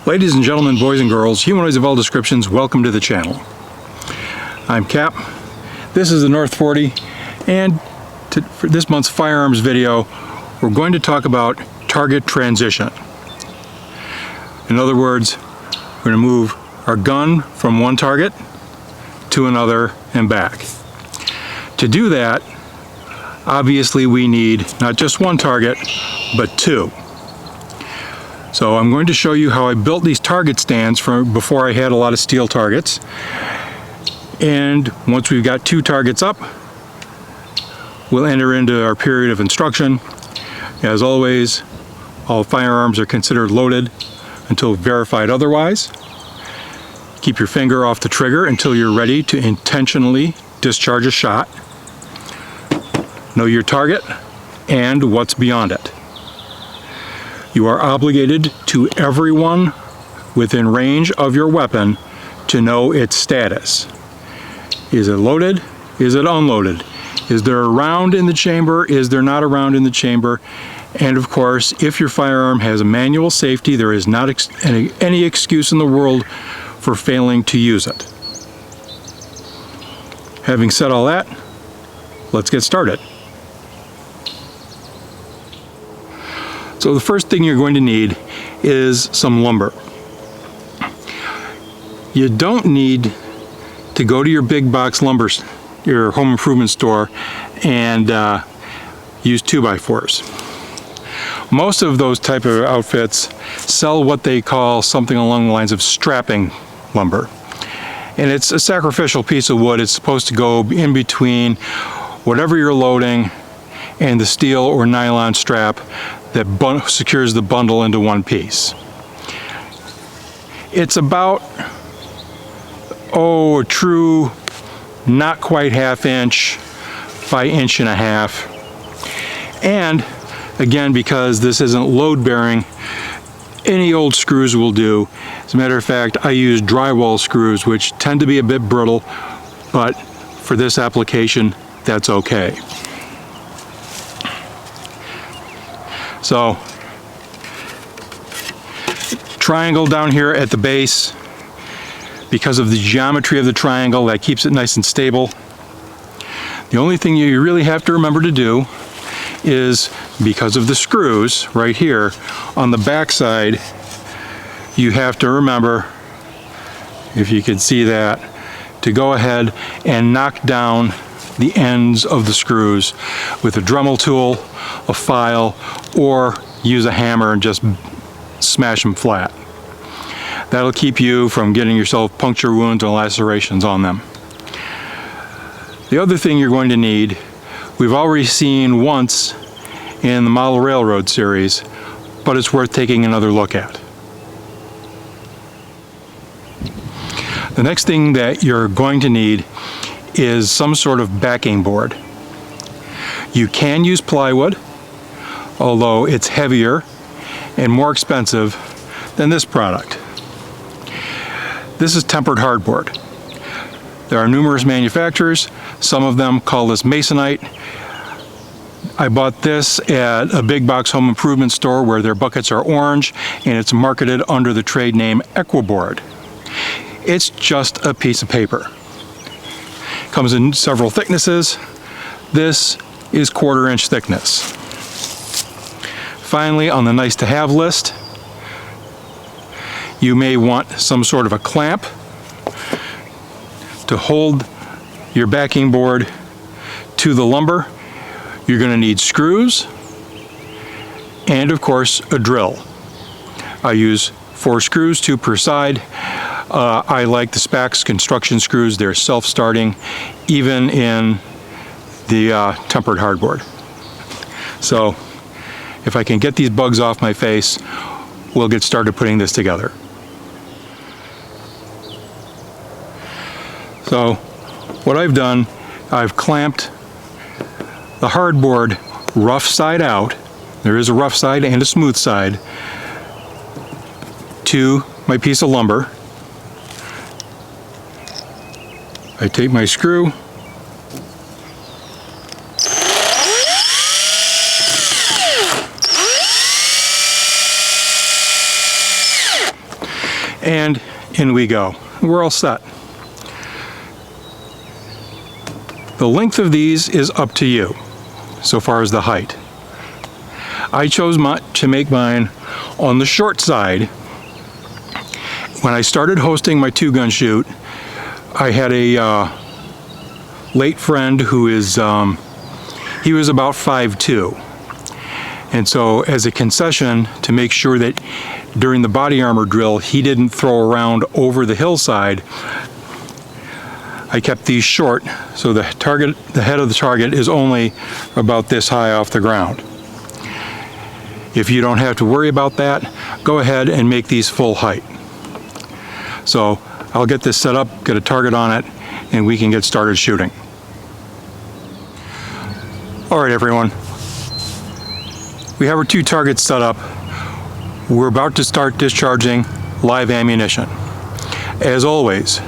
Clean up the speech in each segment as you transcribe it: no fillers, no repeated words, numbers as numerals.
Ladies and gentlemen, boys and girls, humanoids of all descriptions, welcome to the channel. I'm Cap. This is the North 40, and for this month's firearms video, we're going to talk about target transition. In other words, we're going to move our gun from one target to another and back. To do that, obviously we need not just one target, but two. So I'm going to show you how I built these target stands from before I had a lot of steel targets. And once we've got two targets up, we'll enter into our period of instruction. As always, all firearms are considered loaded until verified otherwise. Keep your finger off the trigger until you're ready to intentionally discharge a shot. Know your target and what's beyond it. You are obligated to everyone within range of your weapon to know its status. Is it loaded? Is it unloaded? Is there a round in the chamber? Is there not a round in the chamber? And of course, if your firearm has a manual safety, there is not any excuse in the world for failing to use it. Having said all that, let's get started. So the first thing you're going to need is some lumber. You don't need to go to your big box lumber, your home improvement store, and use 2x4s. Most of those type of outfits sell what they call something along the lines of strapping lumber. And it's a sacrificial piece of wood. It's supposed to go in between whatever you're loading and the steel or nylon strap that secures the bundle into one piece. It's about, a true not quite ½ inch by 1.5 inches. And again, because this isn't load bearing, any old screws will do. As a matter of fact, I use drywall screws, which tend to be a bit brittle, but for this application, that's okay. So, triangle down here at the base. Because of the geometry of the triangle, that keeps it nice and stable. The only thing you really have to remember to do is, because of the screws right here on the back side, you have to remember, if you can see that, to go ahead and knock down the ends of the screws with a Dremel tool, a file, or use a hammer and just smash them flat. That'll keep you from getting yourself puncture wounds or lacerations on them. The other thing you're going to need, we've already seen once in the Model Railroad series, but it's worth taking another look at. The next thing that you're going to need is some sort of backing board. You can use plywood, although it's heavier and more expensive than this product. This is tempered hardboard. There are numerous manufacturers. Some of them call this masonite. I bought this at a big box home improvement store where their buckets are orange, and it's marketed under the trade name Equiboard. It's just a piece of paper. Comes in several thicknesses. This is 1/4 inch thickness. Finally, on the nice to have list, you may want some sort of a clamp to hold your backing board to the lumber. You're going to need screws and, of course, a drill. I use 4 screws, 2 per side. I like the Spax construction screws. They're self-starting, even in the tempered hardboard. So if I can get these bugs off my face, we'll get started putting this together. So what I've done, I've clamped the hardboard rough side out. There is a rough side and a smooth side to my piece of lumber. I take my screw, and in we go. We're all set. The length of these is up to you, so far as the height. I chose to make mine on the short side. When I started hosting my 2-gun shoot, I had a late friend who is, he was about 5'2". And so as a concession to make sure that during the body armor drill he didn't throw around over the hillside, I kept these short, so the head of the target is only about this high off the ground. If you don't have to worry about that, go ahead and make these full height. So I'll get this set up, get a target on it, and we can get started shooting. All right, everyone. We have our 2 targets set up. We're about to start discharging live ammunition. As always,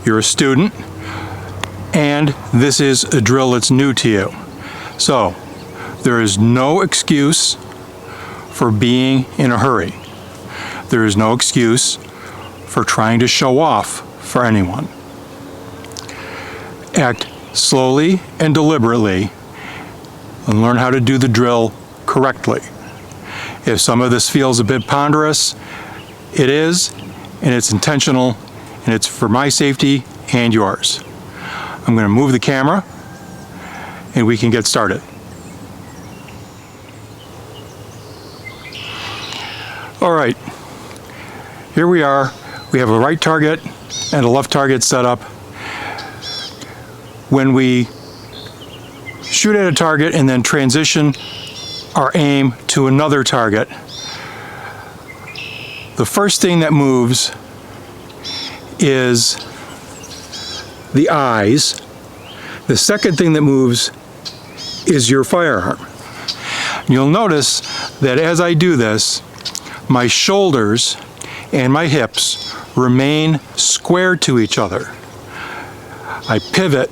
you're a student, and this is a drill that's new to you. So there is no excuse for being in a hurry. There is no excuse for trying to show off for anyone. Act slowly and deliberately and learn how to do the drill correctly. If some of this feels a bit ponderous, it is, and it's intentional, and it's for my safety and yours. I'm going to move the camera and we can get started. All right, here we are. We have a right target and a left target set up. When we shoot at a target and then transition our aim to another target, the first thing that moves is the eyes. The second thing that moves is your firearm. You'll notice that as I do this, my shoulders and my hips remain square to each other. I pivot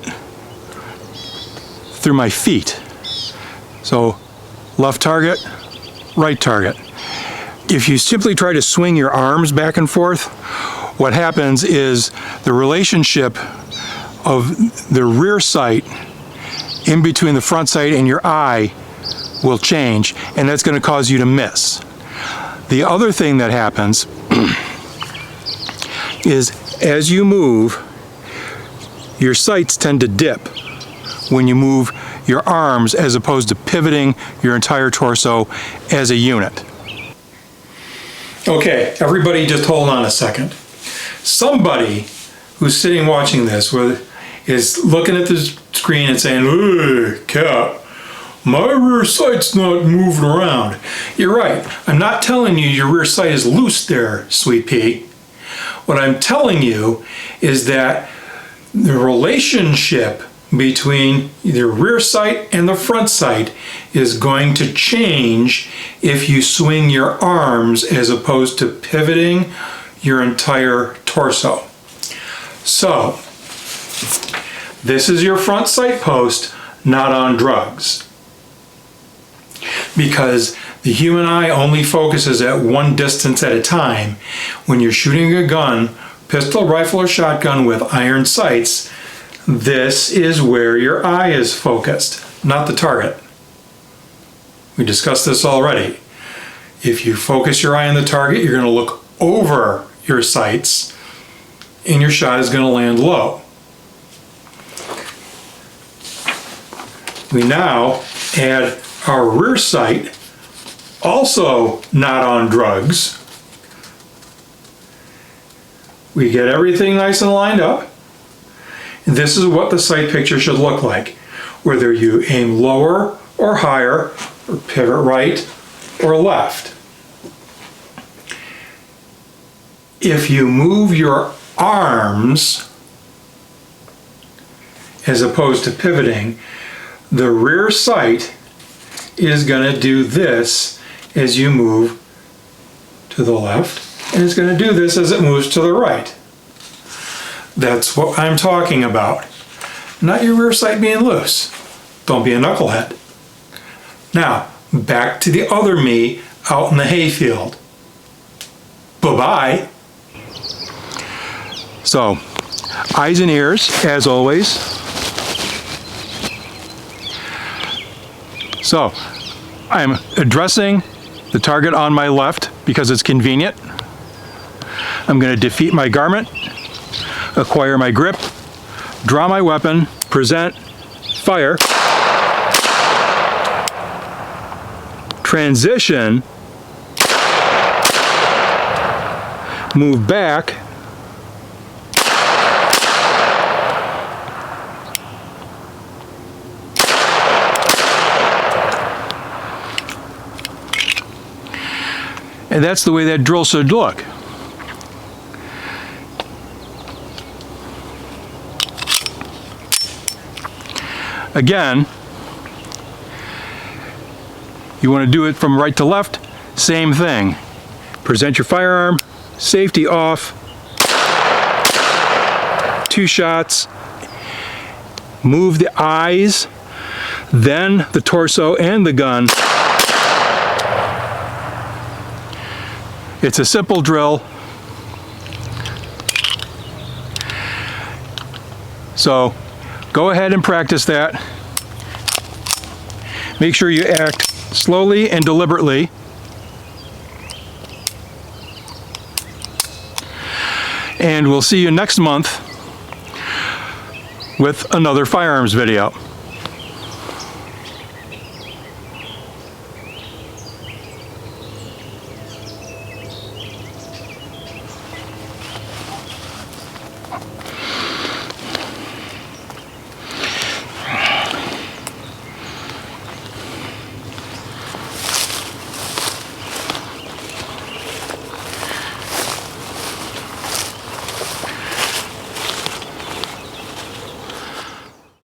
through my feet. So left target, right target. If you simply try to swing your arms back and forth, what happens is the relationship of the rear sight in between the front sight and your eye will change, and that's going to cause you to miss. The other thing that happens is as you move, your sights tend to dip when you move your arms as opposed to pivoting your entire torso as a unit. Okay, everybody just hold on a second. Somebody who's sitting watching this is looking at the screen and saying, "Hey, Cap, my rear sight's not moving around." You're right. I'm not telling you your rear sight is loose there, sweet pea. What I'm telling you is that the relationship between the rear sight and the front sight is going to change if you swing your arms as opposed to pivoting your entire torso. So, this is your front sight post, not on drugs. Because the human eye only focuses at one distance at a time. When you're shooting a gun, pistol, rifle, or shotgun with iron sights, this is where your eye is focused, not the target. We discussed this already. If you focus your eye on the target, you're going to look over your sights and your shot is going to land low. We now add our rear sight, also not on drugs. We get everything nice and lined up. And this is what the sight picture should look like, whether you aim lower or higher, or pivot right or left. If you move your arms as opposed to pivoting, the rear sight is going to do this as you move to the left, and it's going to do this as it moves to the right. That's what I'm talking about. Not your rear sight being loose. Don't be a knucklehead. Now, back to the other me out in the hayfield. Bye-bye. So, eyes and ears, as always. So, I'm addressing the target on my left because it's convenient. I'm going to defeat my garment, acquire my grip, draw my weapon, present, fire, transition, move back, and that's the way that drill should look. Again, you want to do it from right to left, same thing. Present your firearm, safety off, 2 shots, move the eyes, then the torso and the gun. It's a simple drill. So go ahead and practice that. Make sure you act slowly and deliberately. And we'll see you next month with another firearms video.